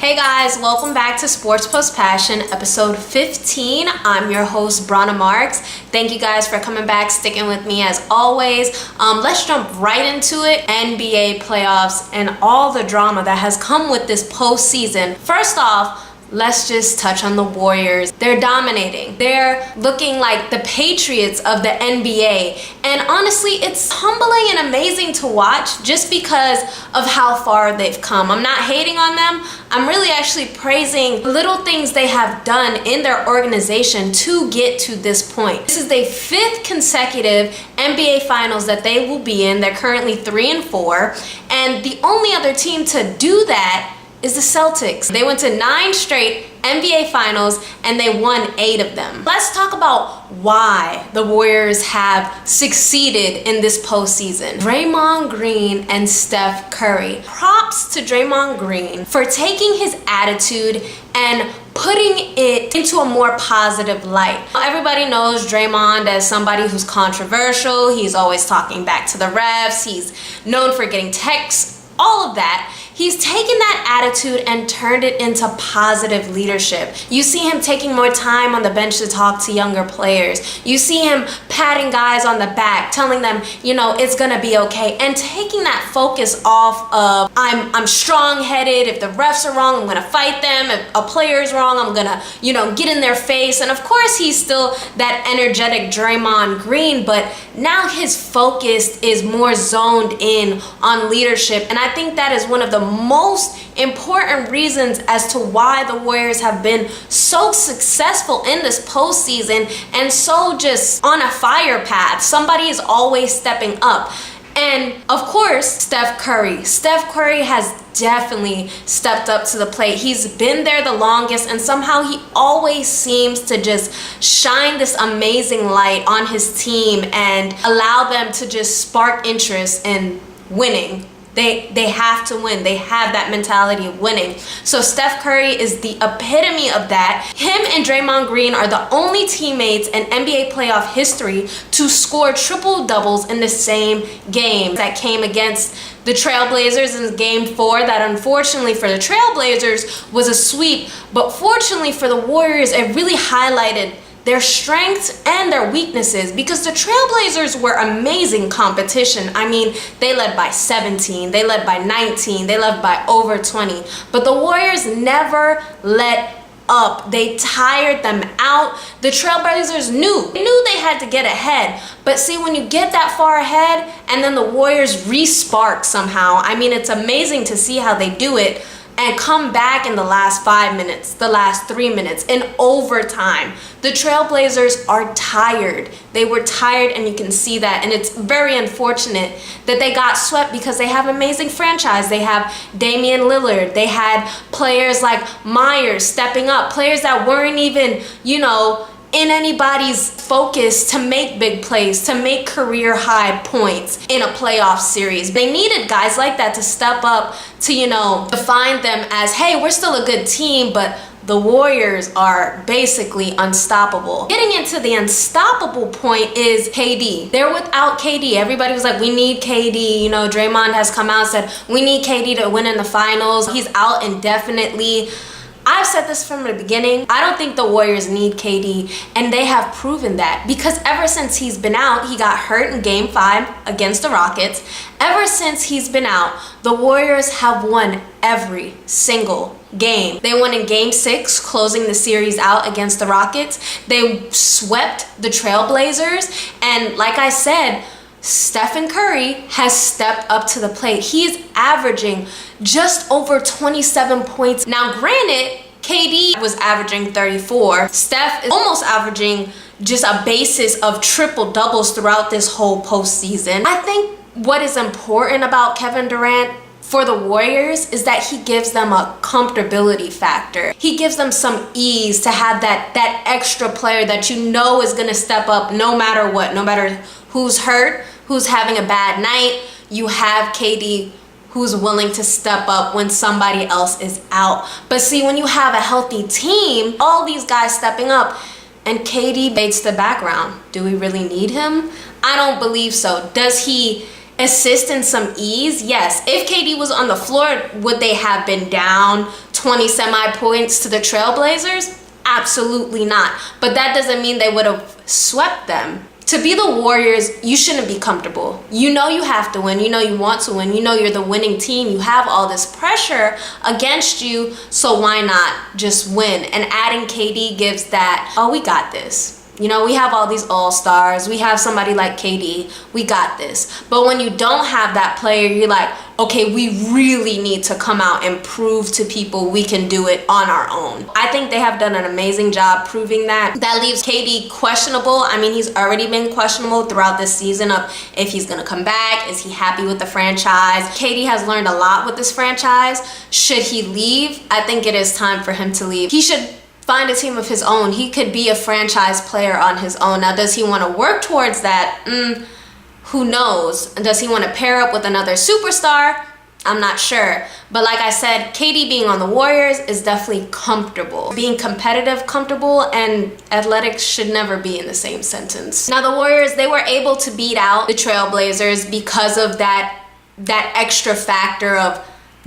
Hey guys, welcome back to Sports Post Passion, episode 15. I'm your host, Brana Marks. Thank you guys for coming back, sticking with me as always. Let's jump right into it. NBA playoffs and all the drama that has come with this postseason. First off, let's just touch on the Warriors. They're dominating. They're looking like the Patriots of the NBA. And honestly, it's humbling and amazing to watch just because of how far they've come. I'm not hating on them. I'm really actually praising little things they have done in their organization to get to this point. This is their 5th consecutive NBA Finals that they will be in. They're currently 3-4. And the only other team to do that is the Celtics. They went to 9 straight NBA Finals and they won 8 of them. Let's talk about why the Warriors have succeeded in this postseason. Draymond Green and Steph Curry. Props to Draymond Green for taking his attitude and putting it into a more positive light. Everybody knows Draymond as somebody who's controversial. He's always talking back to the refs. He's known for getting texts, all of that. He's taken that attitude and turned it into positive leadership. You see him taking more time on the bench to talk to younger players. You see him patting guys on the back, telling them, it's gonna be okay, and taking that focus off of I'm strong-headed. If the refs are wrong, I'm gonna fight them. If a player is wrong, I'm gonna, get in their face. And of course, he's still that energetic Draymond Green, but now his focus is more zoned in on leadership. And I think that is one of the most important reasons as to why the Warriors have been so successful in this postseason and so just on a fire path. Somebody is always stepping up. And of course, Steph Curry. Steph Curry has definitely stepped up to the plate. He's been there the longest, and somehow he always seems to just shine this amazing light on his team and allow them to just spark interest in winning. They have to win. They have that mentality of winning. So Steph Curry is the epitome of that. Him and Draymond Green are the only teammates in NBA playoff history to score triple doubles in the same game. That came against the Trailblazers in Game 4. That unfortunately for the Trailblazers was a sweep, but fortunately for the Warriors, it really highlighted their strengths and their weaknesses, because the Trailblazers were amazing competition. I mean, they led by 17, they led by 19, they led by over 20. But the Warriors never let up. They tired them out. The Trailblazers knew they had to get ahead. But see, when you get that far ahead and then the Warriors re-spark somehow, I mean, it's amazing to see how they do it and come back in the last 5 minutes, the last 3 minutes, in overtime. The Trailblazers are tired. They were tired, and you can see that. And it's very unfortunate that they got swept because they have an amazing franchise. They have Damian Lillard. They had players like Myers stepping up, players that weren't even, in anybody's focus to make big plays, to make career high points in a playoff series. They needed guys like that to step up to, define them as, hey, we're still a good team, but the Warriors are basically unstoppable. Getting into the unstoppable point is KD. They're without KD. Everybody was like, we need KD. Draymond has come out and said, we need KD to win in the finals. He's out indefinitely. I've said this from the beginning. I don't think the Warriors need KD, and they have proven that, because ever since he's been out, he got hurt in Game 5 against the Rockets. Ever since he's been out, the Warriors have won every single game. They won in Game 6, closing the series out against the Rockets. They swept the Trailblazers, and like I said, Stephen Curry has stepped up to the plate. He's averaging just over 27 points. Now, granted, KD was averaging 34. Steph is almost averaging just a basis of triple doubles throughout this whole postseason. I think what is important about Kevin Durant for the Warriors is that he gives them a comfortability factor. He gives them some ease to have that extra player that is going to step up no matter what, no matter who's hurt, who's having a bad night. You have KD who's willing to step up when somebody else is out. But see, when you have a healthy team, all these guys stepping up, and KD fades to the background. Do we really need him? I don't believe so. Does he assist in some ease? Yes. If KD was on the floor, would they have been down 20 semi points to the Trailblazers? Absolutely not. But that doesn't mean they would have swept them. To be the Warriors, you shouldn't be comfortable. You know you have to win. You know you want to win. You know you're the winning team. You have all this pressure against you, so why not just win? And adding KD gives that, oh, we got this. You know, we have all these all-stars. We have somebody like KD. We got this. But when you don't have that player, you're like, okay, we really need to come out and prove to people we can do it on our own. I think they have done an amazing job proving that. That leaves KD questionable. I mean, he's already been questionable throughout this season of if he's going to come back. Is he happy with the franchise? KD has learned a lot with this franchise. Should he leave? I think it is time for him to leave. He should find a team of his own. He could be a franchise player on his own. Now, does he want to work towards that? Who knows? Does he want to pair up with another superstar? I'm not sure. But like I said, KD being on the Warriors is definitely comfortable. Being competitive, comfortable, and athletic should never be in the same sentence. Now, the Warriors, they were able to beat out the Trailblazers because of that extra factor of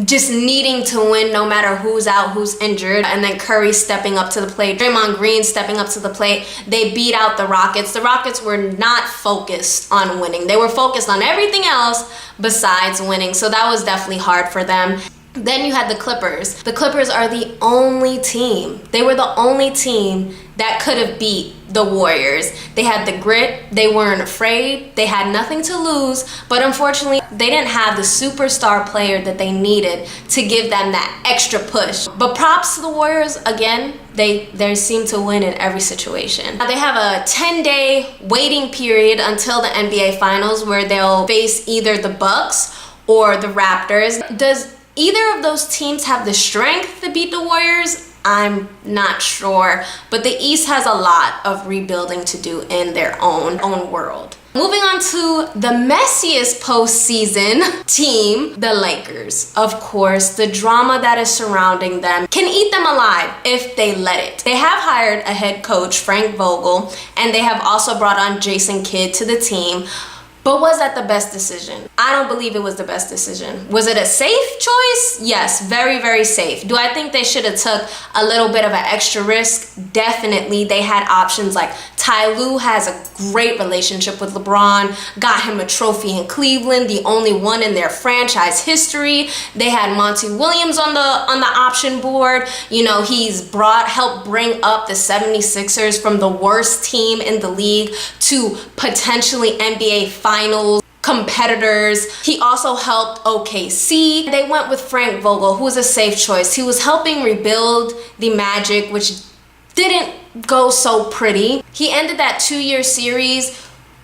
just needing to win no matter who's out, who's injured, and then Curry stepping up to the plate, Draymond Green stepping up to the plate. They beat out the Rockets. The Rockets were not focused on winning. They were focused on everything else besides winning, so that was definitely hard for them. Then you had the Clippers. The Clippers are the only team. They were the only team that could have beat the Warriors. They had the grit. They weren't afraid. They had nothing to lose. But unfortunately, they didn't have the superstar player that they needed to give them that extra push. But props to the Warriors. Again, they seem to win in every situation. Now, they have a 10-day waiting period until the NBA Finals where they'll face either the Bucks or the Raptors. Does either of those teams have the strength to beat the Warriors? I'm not sure, but the East has a lot of rebuilding to do in their own world. Moving on to the messiest postseason team, the Lakers. Of course, the drama that is surrounding them can eat them alive if they let it. They have hired a head coach, Frank Vogel, and they have also brought on Jason Kidd to the team. But was that the best decision? I don't believe it was the best decision. Was it a safe choice? Yes, very, very safe. Do I think they should have took a little bit of an extra risk? Definitely. They had options like Ty Lue has a great relationship with LeBron, got him a trophy in Cleveland, the only one in their franchise history. They had Monty Williams on the option board. You know, he's helped bring up the 76ers from the worst team in the league to potentially NBA Finals competitors. He also helped OKC. They went with Frank Vogel, who was a safe choice. He was helping rebuild the Magic, which didn't go so pretty. He ended that 2-year series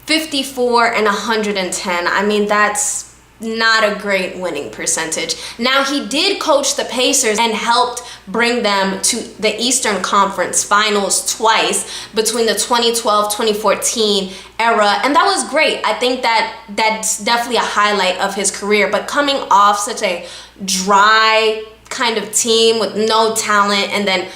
54 and 110. I mean, that's not a great winning percentage. Now, he did coach the Pacers and helped bring them to the Eastern Conference Finals twice between the 2012-2014 era, and that was great. I think that's definitely a highlight of his career. But coming off such a dry kind of team with no talent and then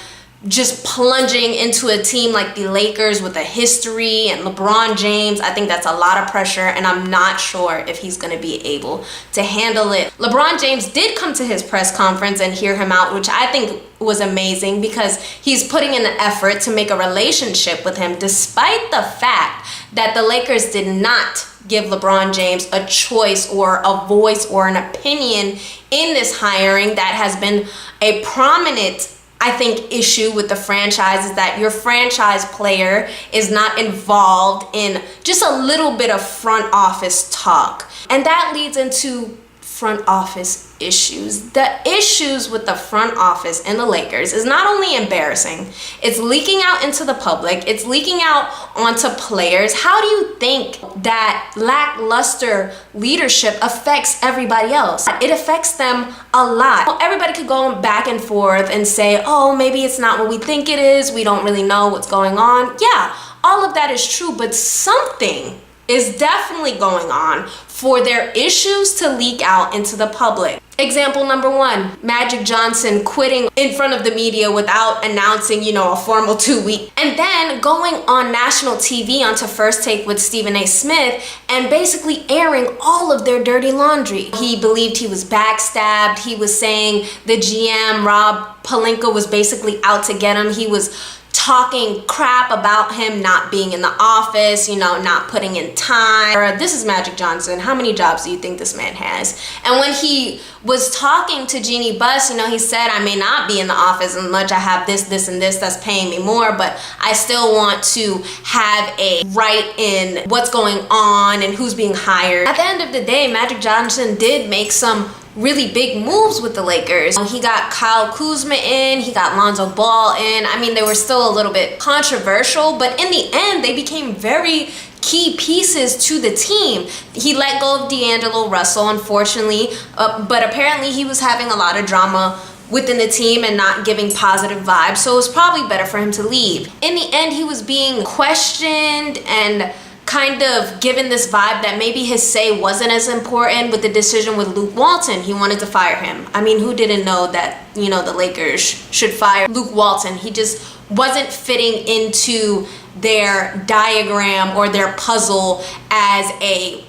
just plunging into a team like the Lakers with a history and LeBron James, I think that's a lot of pressure, and I'm not sure if he's going to be able to handle it. LeBron James did come to his press conference and hear him out, which I think was amazing because he's putting in an effort to make a relationship with him, despite the fact that the Lakers did not give LeBron James a choice or a voice or an opinion in this hiring. That has been a prominent, I think, issue with the franchise, is that your franchise player is not involved in just a little bit of front office talk. And that leads into front office issues. The issues with the front office and the Lakers is not only embarrassing, it's leaking out into the public, it's leaking out onto players. How do you think that lackluster leadership affects everybody else? It affects them a lot. Everybody could go back and forth and say, oh, maybe it's not what we think it is, we don't really know what's going on. Yeah, all of that is true, but something is definitely going on for their issues to leak out into the public. Example number 1, Magic Johnson quitting in front of the media without announcing, a formal 2-week. And then going on national TV onto First Take with Stephen A. Smith and basically airing all of their dirty laundry. He believed he was backstabbed. He was saying the GM, Rob Pelinka, was basically out to get him. He was talking crap about him not being in the office, not putting in time. This is Magic Johnson. How many jobs do you think this man has? And when he was talking to Jeannie Buss, he said, I may not be in the office as much. I have this, and this that's paying me more, but I still want to have a right in what's going on and who's being hired. At the end of the day, Magic Johnson did make some really big moves with the Lakers. He got Kyle Kuzma in, he got Lonzo Ball in. I mean, they were still a little bit controversial, but in the end, they became very key pieces to the team. He let go of D'Angelo Russell, unfortunately, but apparently he was having a lot of drama within the team and not giving positive vibes, so it was probably better for him to leave. In the end, he was being questioned and kind of given this vibe that maybe his say wasn't as important with the decision with Luke Walton. He wanted to fire him. I mean, who didn't know that, the Lakers should fire Luke Walton? He just wasn't fitting into their diagram or their puzzle as a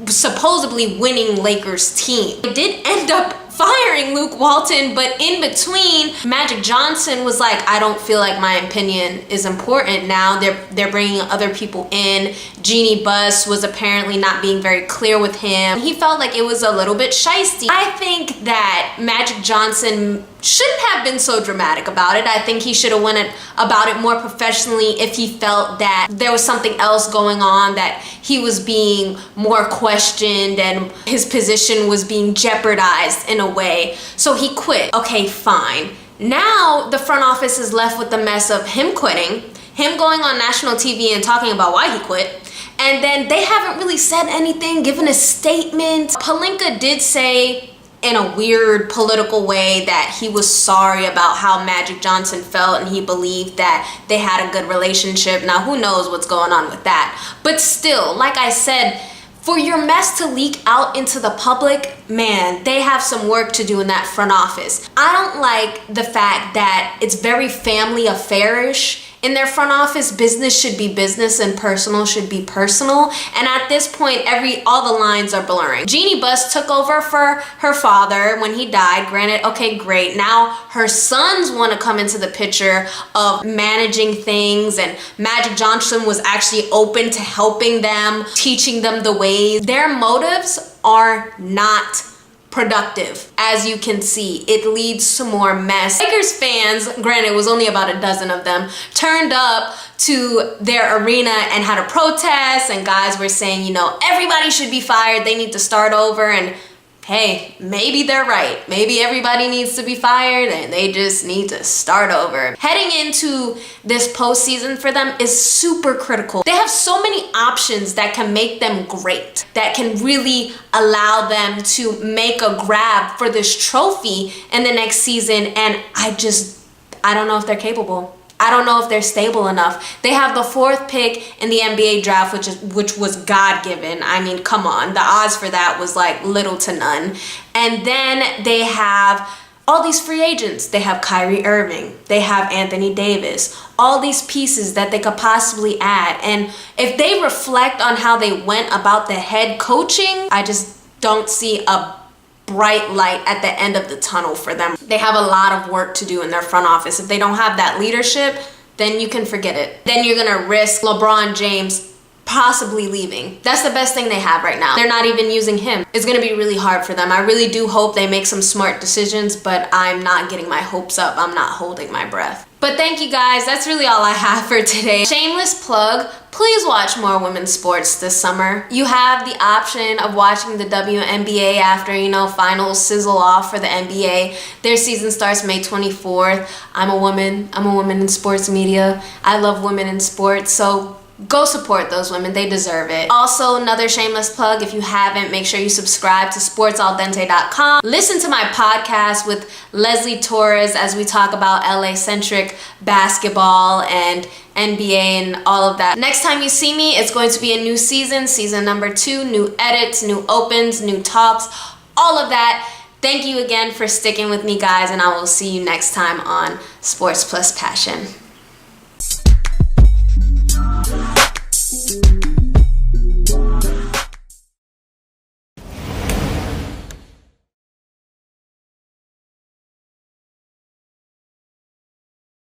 supposedly winning Lakers team. It did end up firing Luke Walton, but in between, Magic Johnson was like, I don't feel like my opinion is important now. They're bringing other people in. Jeannie Buss was apparently not being very clear with him. He felt like it was a little bit shisty. I think that Magic Johnson shouldn't have been so dramatic about it. I think he should have went about it more professionally if he felt that there was something else going on, that he was being more questioned and his position was being jeopardized in a way. So he quit. Okay, fine. Now the front office is left with the mess of him quitting, him going on national TV and talking about why he quit, and then they haven't really said anything, given a statement. Pelinka did say in a weird political way that he was sorry about how Magic Johnson felt and he believed that they had a good relationship. Now, who knows what's going on with that? But still, like I said, for your mess to leak out into the public, man, they have some work to do in that front office. I don't like the fact that it's very family affairish. In their front office, business should be business and personal should be personal. And at this point, all the lines are blurring. Jeannie Buss took over for her father when he died. Granted, okay, great. Now her sons want to come into the picture of managing things, and Magic Johnson was actually open to helping them, teaching them the ways. Their motives are not productive. As you can see, it leads to more mess. Lakers fans, granted it was only about a dozen of them, turned up to their arena and had a protest, and guys were saying, everybody should be fired, they need to start over. And hey, maybe they're right. Maybe everybody needs to be fired and they just need to start over. Heading into this postseason for them is super critical. They have so many options that can make them great, that can really allow them to make a grab for this trophy in the next season, and I don't know if they're capable. I don't know if they're stable enough. They have the 4th pick in the NBA draft, which was God-given. I mean, come on. The odds for that was like little to none. And then they have all these free agents. They have Kyrie Irving. They have Anthony Davis. All these pieces that they could possibly add. And if they reflect on how they went about the head coaching, I just don't see a bright light at the end of the tunnel for them. They have a lot of work to do in their front office. If they don't have that leadership, then you can forget it. Then you're gonna risk LeBron James possibly leaving. That's the best thing they have right now. They're not even using him. It's gonna be really hard for them. I really do hope they make some smart decisions, but I'm not getting my hopes up. I'm not holding my breath. But thank you guys, that's really all I have for today. Shameless plug, please watch more women's sports this summer. You have the option of watching the WNBA after, finals sizzle off for the NBA. Their season starts May 24th. I'm a woman in sports media. I love women in sports, so go support those women. They deserve it. Also, another shameless plug, if you haven't, make sure you subscribe to sportsaldente.com. Listen to my podcast with Leslie Torres as we talk about LA-centric basketball and NBA and all of that. Next time you see me, it's going to be a new season number 2, new edits, new opens, new talks, all of that. Thank you again for sticking with me, guys, and I will see you next time on Sports Plus Passion.